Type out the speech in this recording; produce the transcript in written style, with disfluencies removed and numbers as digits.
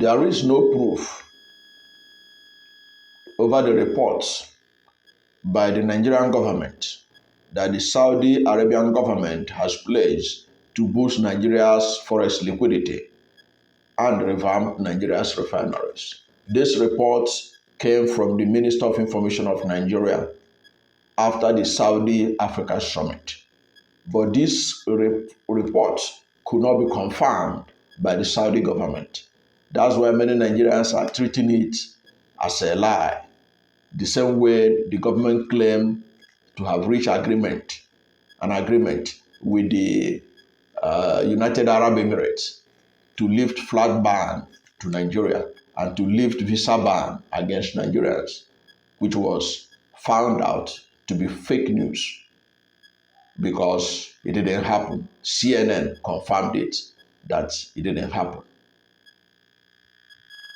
There is no proof over the reports by the Nigerian government that the Saudi Arabian government has pledged to boost Nigeria's forex liquidity and revamp Nigeria's refineries. This report came from the Minister of Information of Nigeria after the Saudi Africa Summit. But this report could not be confirmed by the Saudi government. That's why many Nigerians are treating it as a lie. The same way the government claimed to have reached an agreement with the United Arab Emirates to lift flag ban to Nigeria and to lift visa ban against Nigerians, which was found out to be fake news because it didn't happen. CNN confirmed it that it didn't happen.